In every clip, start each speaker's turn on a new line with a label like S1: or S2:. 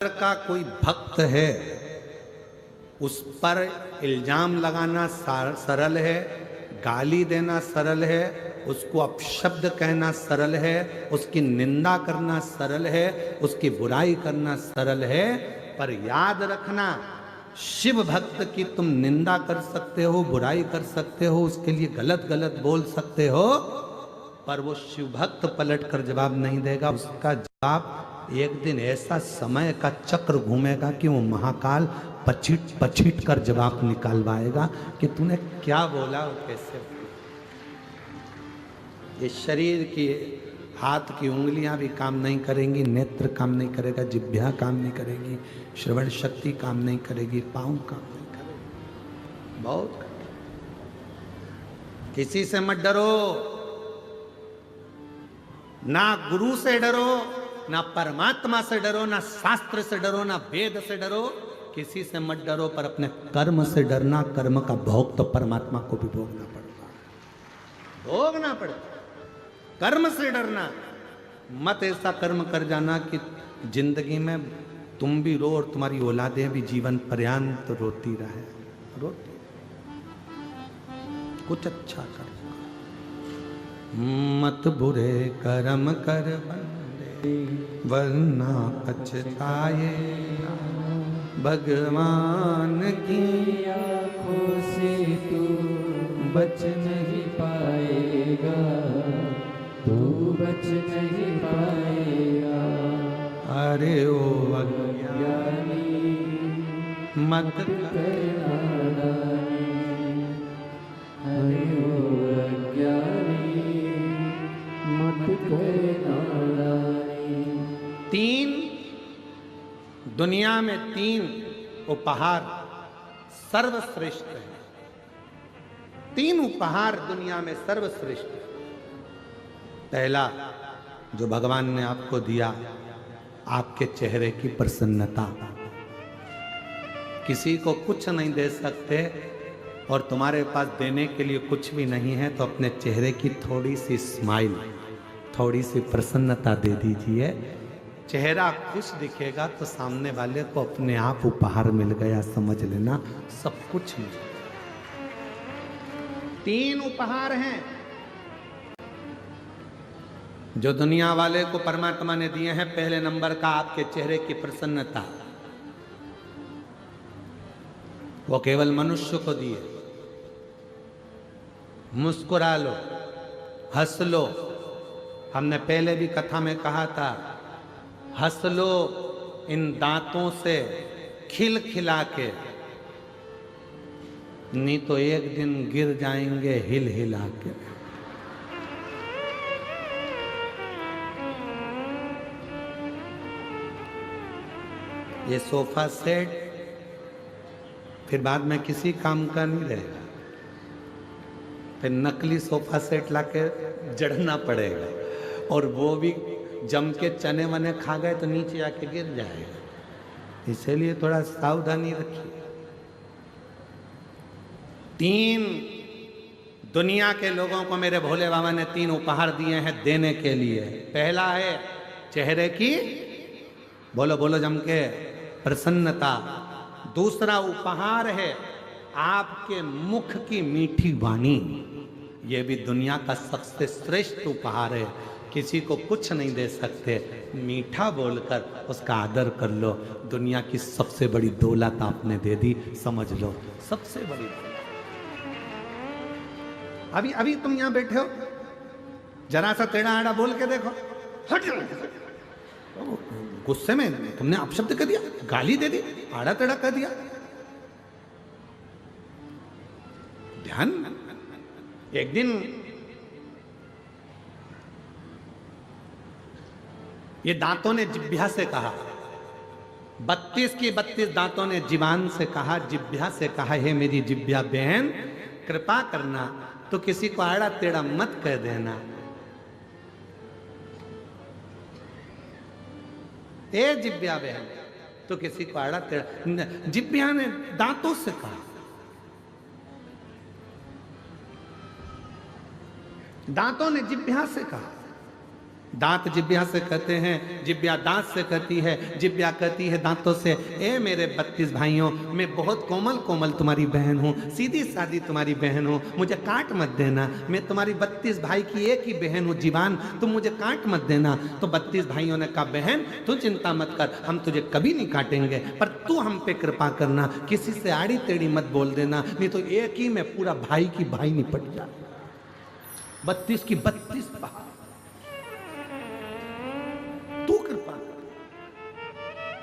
S1: का कोई भक्त है उस पर इल्जाम लगाना सरल है, गाली देना सरल है, उसको अपशब्द कहना सरल है, उसकी निंदा करना सरल है, उसकी बुराई करना सरल है। पर याद रखना, शिव भक्त की तुम निंदा कर सकते हो, बुराई कर सकते हो, उसके लिए गलत गलत बोल सकते हो, पर वो शिव भक्त पलट कर जवाब नहीं देगा। उसका जवाब एक दिन ऐसा समय का चक्र घूमेगा कि वो महाकाल पछिट पछिट कर जवाब निकालवाएगा कि तूने क्या बोला और कैसे। ये शरीर की हाथ की उंगलियां भी काम नहीं करेंगी, नेत्र काम नहीं करेगा, जिह्वा काम नहीं करेगी, श्रवण शक्ति काम नहीं करेगी, पांव काम नहीं करेगी। बहुत किसी से मत डरो, ना गुरु से डरो, ना परमात्मा से डरो, ना शास्त्र से डरो, ना वेद से डरो, किसी से मत डरो, पर अपने कर्म से डरना। कर्म का भोग तो परमात्मा को भी भोगना पड़ता, भोगना पड़ता। कर्म से डरना मत, ऐसा कर्म कर जाना कि जिंदगी में तुम भी रो और तुम्हारी औलादें भी जीवन पर्यंत रोती रहे, रोती। कुछ अच्छा कर, मत बुरे कर्म कर बंदे वरना पछताए, भगवान की
S2: आँखों से तू बच नहीं पाएगा, तू बच नहीं पाएगा।
S1: अरे ओ अज्ञानी मत
S2: करना नादानी, अरे ओ अज्ञानी मत करना नादानी।
S1: दुनिया में 3 उपहार सर्वश्रेष्ठ है। 3 उपहार दुनिया में सर्वश्रेष्ठ है। पहला जो भगवान ने आपको दिया, आपके चेहरे की प्रसन्नता। किसी को कुछ नहीं दे सकते और तुम्हारे पास देने के लिए कुछ भी नहीं है, तो अपने चेहरे की थोड़ी सी स्माइल, थोड़ी सी प्रसन्नता दे दीजिए। चेहरा खुश दिखेगा तो सामने वाले को अपने आप उपहार मिल गया, समझ लेना, सब कुछ मिल गया। 3 उपहार हैं जो दुनिया वाले को परमात्मा ने दिए हैं। पहले नंबर का आपके चेहरे की प्रसन्नता, वो केवल मनुष्य को दिए। मुस्कुरा लो, हंस लो। हमने पहले भी कथा में कहा था, हंस लो इन दांतों से खिल खिला के, नहीं तो एक दिन गिर जाएंगे हिल हिला के। ये सोफा सेट फिर बाद में किसी काम का नहीं रहेगा, फिर नकली सोफा सेट लाके जड़ना पड़ेगा, और वो भी जम के चने वने खा गए तो नीचे आके गिर जाएगा। इसलिए थोड़ा सावधानी रखिए। 3 दुनिया के लोगों को मेरे भोले बाबा ने 3 उपहार दिए हैं देने के लिए। पहला है चेहरे की, बोलो बोलो जम के, प्रसन्नता। दूसरा उपहार है आपके मुख की मीठी वाणी। यह भी दुनिया का सबसे श्रेष्ठ उपहार है। किसी को कुछ नहीं दे सकते, मीठा बोलकर उसका आदर कर लो। दुनिया की सबसे बड़ी दौलत आपने दे दी, समझ लो, सबसे बड़ी दौलत। अभी तुम यहां बैठे हो, जरा सा टेढ़ा आड़ा बोल के देखो, गुस्से में तुमने अपशब्द कर दिया, गाली दे दी, आड़ा टेढ़ा कर दिया। ध्यान, एक दिन ये दांतों ने जिह्वा से कहा, 32 की 32 दांतों ने जीवान से कहा, जिह्वा से कहा, हे मेरी जिह्वा बहन, कृपा करना तो किसी को आड़ा टेढ़ा मत कह देना। ए जिह्वा बहन, तो किसी को आड़ा टेढ़ा, जिह्वा ने दांतों से कहा। दांतों ने जिह्वा से कहा, दांत जिब्या से कहते हैं, जिब्या दांत से कहती है, जिब्या कहती है दांतों से। ए मेरे 32 भाइयों, मैं बहुत कोमल कोमल तुम्हारी बहन हूँ, सीधी सादी तुम्हारी बहन हूँ, मुझे काट मत देना। मैं तुम्हारी 32 भाई की एक ही बहन हूँ जीवान, तुम मुझे काट मत देना। तो 32 भाइयों ने कहा बहन तू चिंता मत कर, हम तुझे कभी नहीं काटेंगे, पर तू हम पे कृपा करना, किसी से आड़ी टेढ़ी मत बोल देना, नहीं तो एक ही में पूरा भाई की भाई निपट जा। 32 की 32 पहाड़, तू कृपा कर,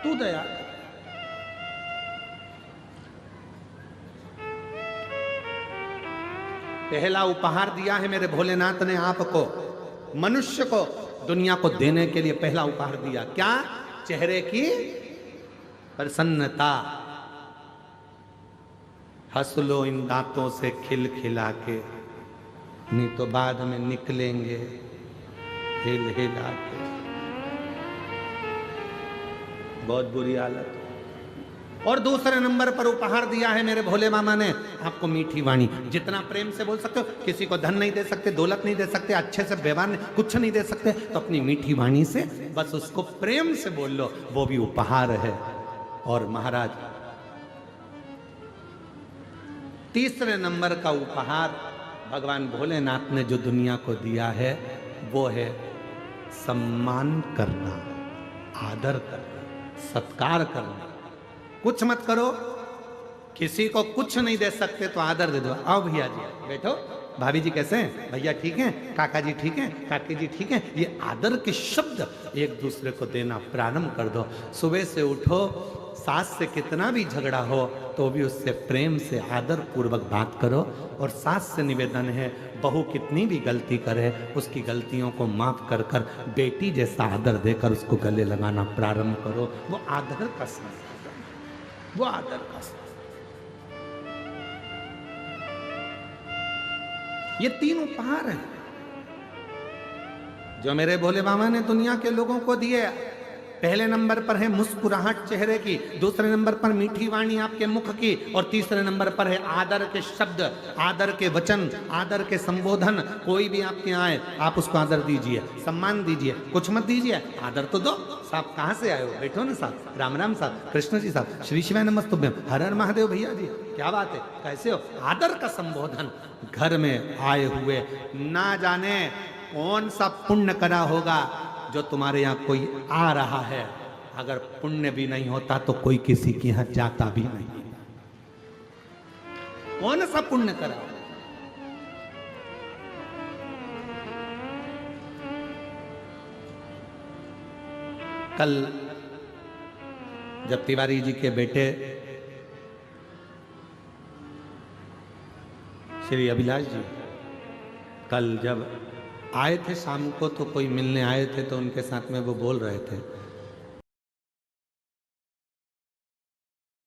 S1: तू दया कर। पहला उपहार दिया है मेरे भोलेनाथ ने आपको, मनुष्य को, दुनिया को देने के लिए पहला उपहार दिया। क्या? चेहरे की प्रसन्नता। हंस लो इन दांतों से खिल खिला के, नहीं तो बाद में निकलेंगे हिल हिला के। बहुत बुरी हालत। और दूसरे नंबर पर उपहार दिया है मेरे भोले मामा ने आपको मीठी वाणी। जितना प्रेम से बोल सकते हो, किसी को धन नहीं दे सकते, दौलत नहीं दे सकते, अच्छे से व्यवहार कुछ नहीं दे सकते, तो अपनी मीठी वाणी से बस उसको प्रेम से बोल लो, वो भी उपहार है। और महाराज तीसरे नंबर का उपहार भगवान भोलेनाथ ने जो दुनिया को दिया है वो है सम्मान करना, आदर करना, सत्कार करना। कुछ मत करो, किसी को कुछ नहीं दे सकते तो आदर दे दो। आओ भैया जी बैठो, भाभी जी कैसे हैं, भैया ठीक हैं, काका जी ठीक हैं, काकी जी ठीक हैं। ये आदर के शब्द एक दूसरे को देना प्रारंभ कर दो। सुबह से उठो, सास से कितना भी झगड़ा हो तो भी उससे प्रेम से आदर पूर्वक बात करो। और सास से निवेदन है, बहू कितनी भी गलती करे उसकी गलतियों को माफ कर कर बेटी जैसा आदर देकर उसको गले लगाना प्रारंभ करो। वो आदर का संस्कार, वो आदर का संस्कार। ये तीन उपहार हैं जो मेरे भोले बाबा ने दुनिया के लोगों को दिए। पहले नंबर पर है मुस्कुराहट चेहरे की, दूसरे नंबर पर मीठी वाणी आपके मुख की, और तीसरे नंबर पर है आदर के शब्द, आदर के वचन, आदर के संबोधन। कोई भी आपके आए आप उसको आदर दीजिए, सम्मान दीजिए, कुछ मत दीजिए, आदर तो दो। साहब कहाँ से आए हो, बैठो ना साहब, राम राम साहब, कृष्ण जी साहब, श्री शिवाय नमस्तुभ्यम, हर हर महादेव भैया जी, क्या बात है, कैसे हो। आदर का संबोधन। घर में आए हुए ना जाने कौन सा पुण्य करा होगा जो तुम्हारे यहाँ कोई आ रहा है, अगर पुण्य भी नहीं होता तो कोई किसी के यहाँ जाता भी नहीं। कौन सा पुण्य करा। कल जब तिवारी जी के बेटे श्री अभिलाष जी कल जब आए थे शाम को, तो कोई मिलने आए थे तो उनके साथ में वो बोल रहे थे